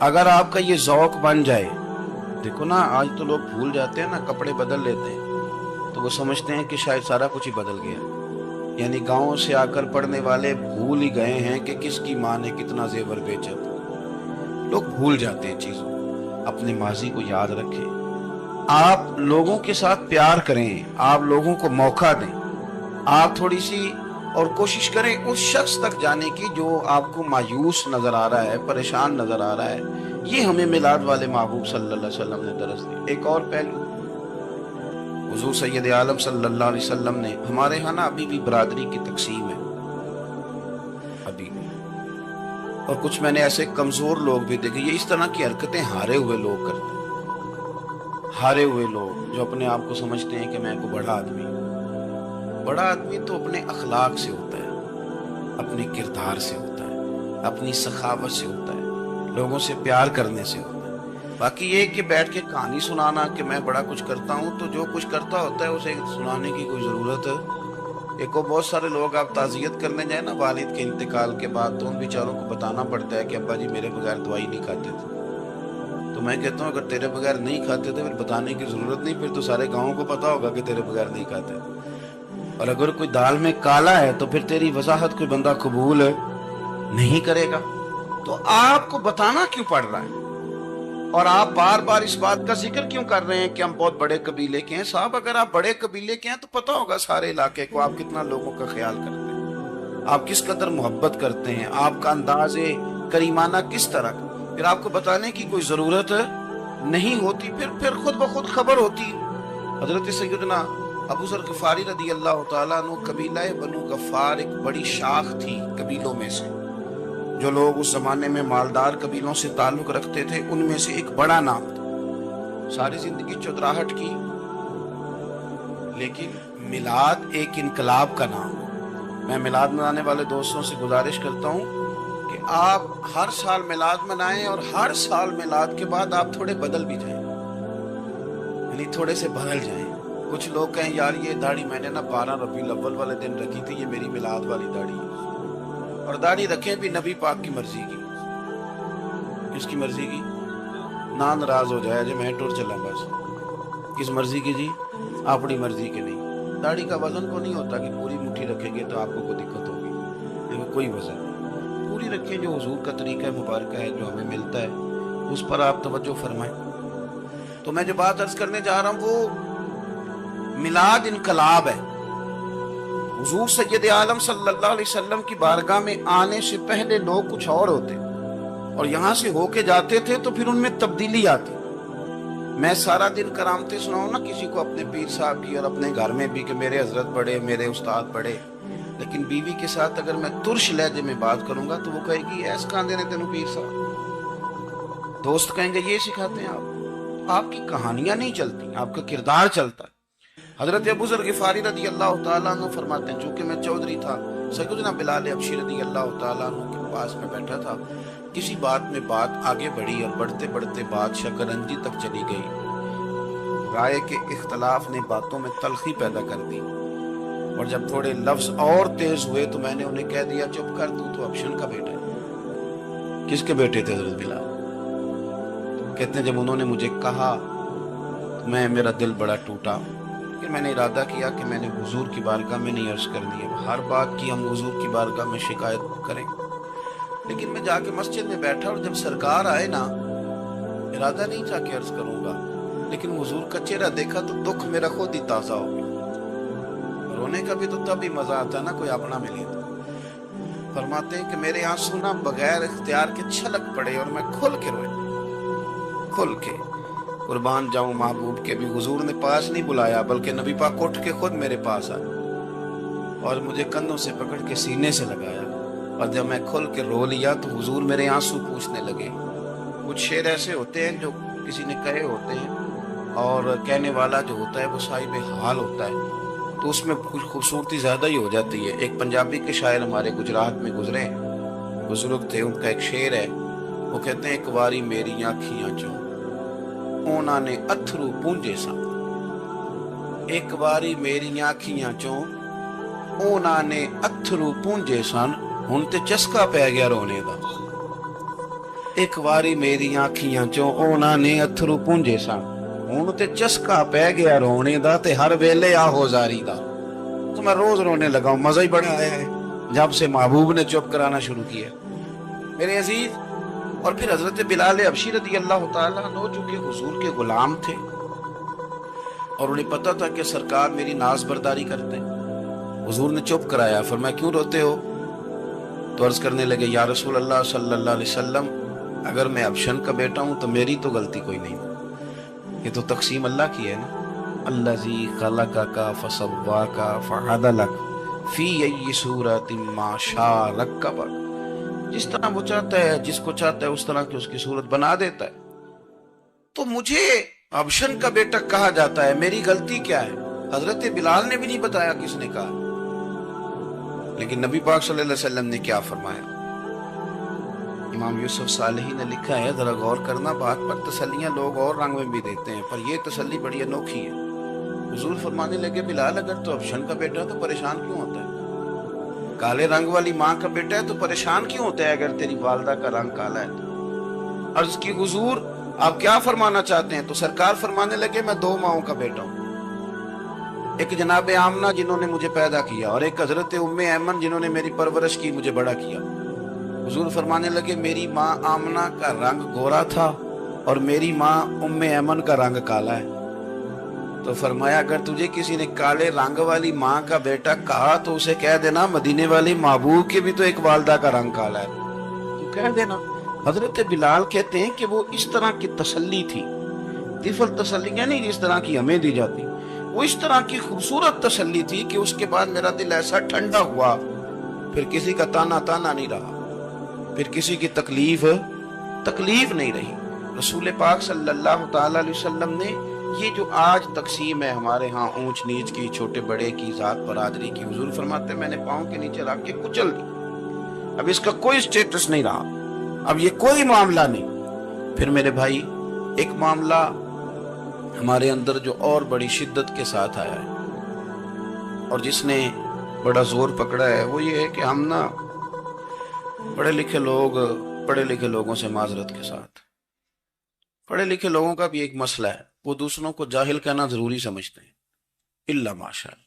اگر آپ کا یہ ذوق بن جائے، دیکھو نا آج تو لوگ بھول جاتے ہیں نا، کپڑے بدل لیتے ہیں تو وہ سمجھتے ہیں کہ شاید سارا کچھ ہی بدل گیا، یعنی گاؤں سے آ کر پڑھنے والے بھول ہی گئے ہیں کہ کس کی ماں نے کتنا زیور بیچا تھا۔ لوگ بھول جاتے ہیں چیزوں، اپنے ماضی کو یاد رکھیں، آپ لوگوں کے ساتھ پیار کریں، آپ لوگوں کو موقع دیں، آپ تھوڑی سی اور کوشش کریں اس شخص تک جانے کی جو آپ کو مایوس نظر آ رہا ہے، پریشان نظر آ رہا ہے۔ یہ ہمیں میلاد والے محبوب صلی اللہ علیہ وسلم نے درس دی۔ ایک اور پہلو، حضور سید عالم صلی اللہ علیہ وسلم نے، ہمارے ہاں نا ابھی بھی برادری کی تقسیم ہے، ابھی بھی، اور کچھ میں نے ایسے کمزور لوگ بھی دیکھے، یہ اس طرح کی حرکتیں ہارے ہوئے لوگ کرتے ہیں، ہارے ہوئے لوگ جو اپنے آپ کو سمجھتے ہیں کہ میں کوئی بڑا آدمی ہوں۔ بڑا آدمی تو اپنے اخلاق سے ہوتا ہے، اپنے کردار سے ہوتا ہے، اپنی سخاوت سے ہوتا ہے، لوگوں سے پیار کرنے سے ہوتا ہے۔ باقی یہ کہ بیٹھ کے کہانی سنانا کہ میں بڑا کچھ کرتا ہوں، تو جو کچھ کرتا ہوتا ہے اسے سنانے کی کوئی ضرورت ہے؟ ایک بہت سارے لوگ آپ تعزیت کرنے جائیں نا والد کے انتقال کے بعد، تو ان بیچاروں کو بتانا پڑتا ہے کہ ابا جی میرے بغیر دوائی نہیں کھاتے تھے۔ تو میں کہتا ہوں اگر تیرے بغیر نہیں کھاتے تھے پھر بتانے کی ضرورت نہیں، پھر تو سارے گاؤں کو پتا ہوگا کہ تیرے بغیر نہیں کھاتے۔ اور اگر کوئی دال میں کالا ہے تو پھر تیری وضاحت کوئی بندہ قبول نہیں کرے گا، تو آپ کو بتانا کیوں پڑ رہا ہے؟ اور آپ بار بار اس بات کا ذکر کیوں کر رہے ہیں کہ ہم بہت بڑے قبیلے کے ہیں؟ صاحب اگر آپ بڑے قبیلے کے ہیں تو پتا ہوگا سارے علاقے کو آپ کتنا لوگوں کا خیال کرتے ہیں، آپ کس قدر محبت کرتے ہیں، آپ کا انداز کریمانہ کس طرح کا، پھر آپ کو بتانے کی کوئی ضرورت نہیں ہوتی، پھر خود بخود خبر ہوتی۔ حضرت سیدنا ابو ذر غفاری رضی اللہ تعالیٰ عنہ، قبیلہ بنو غفار ایک بڑی شاخ تھی قبیلوں میں سے، جو لوگ اس زمانے میں مالدار قبیلوں سے تعلق رکھتے تھے ان میں سے ایک بڑا نام تھا۔ ساری زندگی چودراہٹ کی، لیکن میلاد ایک انقلاب کا نام ہے۔ میں میلاد منانے والے دوستوں سے گزارش کرتا ہوں کہ آپ ہر سال میلاد منائیں، اور ہر سال میلاد کے بعد آپ تھوڑے بدل بھی جائیں، یعنی تھوڑے سے بدل جائیں۔ کچھ لوگ کہیں یار یہ داڑھی میں نے نا 12 ربیع الاول والے دن رکھی تھی، یہ میری میلاد والی داڑھی ہے، اور داڑھی رکھیں بھی نبی پاک کی مرضی کی۔ کس کی مرضی کی؟ ناراض ہو جائے جی میں ٹور چلا بس، کس مرضی کی جی؟ اپنی مرضی کے نہیں۔ داڑھی کا وزن کو نہیں ہوتا کہ پوری مٹھی رکھیں گے تو آپ کو کوئی دقت ہوگی، لیکن کوئی وزن نہیں، پوری رکھیں، جو حضور کا طریقہ مبارکہ ہے جو ہمیں ملتا ہے اس پر آپ توجہ فرمائیں۔ تو میں جو بات عرض کرنے جا رہا ہوں وہ میلاد انقلاب ہے۔ حضور سید عالم صلی اللہ علیہ وسلم کی بارگاہ میں آنے سے پہلے لوگ کچھ اور ہوتے، اور یہاں سے ہو کے جاتے تھے تو پھر ان میں تبدیلی آتی۔ میں سارا دن کرامتیں سناؤں نا کسی کو اپنے پیر صاحب کی، اور اپنے گھر میں بھی کہ میرے حضرت بڑے، میرے استاد بڑے، لیکن بیوی کے ساتھ اگر میں ترش لہجے میں بات کروں گا تو وہ کہے گی ایس کاندے نے تینوں پیر صاحب۔ دوست کہیں گے یہ سکھاتے ہیں آپ کی کہانیاں نہیں چلتی، آپ کا کردار چلتا ہے۔ حضرت ابو ذر غفاری رضی اللہ تعالیٰ عنہ فرماتے ہیں چونکہ میں چودھری تھا، سیدنا بلال حبشی رضی اللہ تعالیٰ عنہ کے پاس میں بیٹھا تھا، کسی بات میں بات آگے بڑھی اور بڑھتے بڑھتے بات شکنجی تک چلی گئی۔ رائے کے اختلاف نے باتوں میں تلخی پیدا کر دی، اور جب تھوڑے لفظ اور تیز ہوئے تو میں نے انہیں کہہ دیا چپ کر، تو ابشن کا بیٹا ہے۔ کس کے بیٹے تھے حضرت بلال؟ کہتے ہیں جب انہوں نے مجھے کہا تو میرا دل بڑا ٹوٹا، کہ میں نے ارادہ کیا کہ میں نے حضور کی بارگاہ میں نہیں عرض کرنی ہے، ہر بات کی ہم حضور کی بارگاہ میں شکایت کریں، لیکن میں جا کے مسجد میں بیٹھا، اور جب سرکار آئے نا ارادہ نہیں تھا کہ عرض کروں گا، لیکن حضور کا چہرہ دیکھا تو دکھ میرا خود ہی تازہ ہو گیا۔ رونے کا بھی تو تب ہی مزہ آتا ہے نا کوئی اپنا ملے تو۔ فرماتے ہیں کہ میرے آنسو نا بغیر اختیار کے چھلک پڑے، اور میں کھل کے رویا، کھل کے۔ قربان جاؤں محبوب کے بھی حضور نے پاس نہیں بلایا، بلکہ نبی پاک اٹھ کے خود میرے پاس آئے اور مجھے کندھوں سے پکڑ کے سینے سے لگایا، اور جب میں کھل کے رو لیا تو حضور میرے آنسو پوچھنے لگے۔ کچھ شعر ایسے ہوتے ہیں جو کسی نے کہے ہوتے ہیں، اور کہنے والا جو ہوتا ہے وہ صاحب حال ہوتا ہے، تو اس میں کچھ خوبصورتی زیادہ ہی ہو جاتی ہے۔ ایک پنجابی کے شاعر ہمارے گجرات میں گزرے، بزرگ تھے، ان کا ایک شعر ہے، وہ کہتے ہیں ایک واری میری آنکھیاں چوں اونا نے اتھرو پونجے سن، ایک باری میری آنکھیاں چوں اونا نے اتھرو پونجے سن، ہن تے چسکا پی گیا رونے دا۔ ਇੱਕ ਵਾਰੀ ਮੇਰੀਆਂ ਅੱਖੀਆਂ ਚੋਂ ਉਹਨਾਂ ਨੇ ਅਥਰੂ ਪੁੰਝੇ ਸਨ। ਹੁਣ ਤੇ ਚਸਕਾ ਪੈ ਗਿਆ ਰੋਣੇ ਦਾ ਤੇ ਹਰ ਵੇਲੇ ਆਹੋ ਜ਼ਾਰੀ ਦਾ। تو میں روز رونے لگا ہوں، مزہ ہی بڑا آیا ہے جب سے محبوب نے چپ کرانا شروع کیا۔ میرے عزیز، اور پھر حضرت بلال حبشی رضی اللہ تعالیٰ عنہ جو کہ حضور کے غلام تھے اور انہیں پتا تھا کہ سرکار میری ناز برداری کرتے ہیں، حضور نے چپ کرایا۔ فرمایا کیوں روتے ہو؟ تو عرض کرنے لگے یا رسول اللہ صلی اللہ علیہ وسلم، اگر میں ابشن کا بیٹا ہوں تو میری تو غلطی کوئی نہیں، یہ تو تقسیم اللہ کی ہے نا۔ الذی خلقک فسواک فعدلک فی ای صورت ما شاء رکبک، جس طرح وہ چاہتا ہے، جس کو چاہتا ہے اس طرح کی اس کی صورت بنا دیتا ہے۔ تو مجھے ابشن کا بیٹا کہا جاتا ہے، میری غلطی کیا ہے؟ حضرت بلال نے بھی نہیں بتایا کس نے کہا، لیکن نبی پاک صلی اللہ علیہ وسلم نے کیا فرمایا؟ امام یوسف صالحی نے لکھا ہے، ذرا غور کرنا بات پر، تسلیاں لوگ اور رنگ میں بھی دیتے ہیں پر یہ تسلی بڑی انوکھی ہے۔ حضور فرمانے لگے بلال اگر تو ابشن کا بیٹا ہے تو پریشان کیوں ہوتا ہے؟ کالے رنگ والی ماں کا بیٹا ہے تو پریشان کیوں ہوتا ہے اگر تیری والدہ کا رنگ کالا ہے تو؟ عرض کی حضور آپ کیا فرمانا چاہتے ہیں؟ تو سرکار فرمانے لگے میں دو ماؤں کا بیٹا ہوں، ایک جناب آمنہ جنہوں نے مجھے پیدا کیا اور ایک حضرت ام ایمن جنہوں نے میری پرورش کی، مجھے بڑا کیا۔ حضور فرمانے لگے میری ماں آمنہ کا رنگ گورا تھا اور میری ماں ام ایمن کا رنگ کالا ہے۔ تو فرمایا اگر تجھے کسی نے کالے رنگ والی ماں کا بیٹا کہا تو اسے کہہ دینا مدینے والی محبوب کے بھی تو ایک والدہ کا رنگ کالا ہے، تو کہہ دینا۔ حضرت بلال کہتے ہیں کہ وہ اس طرح کی تسلی تھی، طفل تسلیاں نہیں جس طرح کی ہمیں دی جاتی، وہ اس طرح کی خوبصورت تسلی تھی کہ اس کے بعد میرا دل ایسا ٹھنڈا ہوا، پھر کسی کا تانا نہیں رہا، پھر کسی کی تکلیف نہیں رہی۔ رسول پاک صلی اللہ تعالی علیہ وسلم نے یہ جو آج تقسیم ہے ہمارے ہاں اونچ نیچ کی، چھوٹے بڑے کی، ذات برادری کی، حضور فرماتے ہیں میں نے پاؤں کے نیچے رکھ کے کچل دی، اب اس کا کوئی سٹیٹس نہیں رہا، اب یہ کوئی معاملہ نہیں۔ پھر میرے بھائی ایک معاملہ ہمارے اندر جو اور بڑی شدت کے ساتھ آیا ہے اور جس نے بڑا زور پکڑا ہے وہ یہ ہے کہ ہم نا پڑھے لکھے لوگوں سے معذرت کے ساتھ، پڑھے لکھے لوگوں کا بھی ایک مسئلہ ہے، وہ دوسروں کو جاہل کہنا ضروری سمجھتے ہیں، الا ماشاء اللہ۔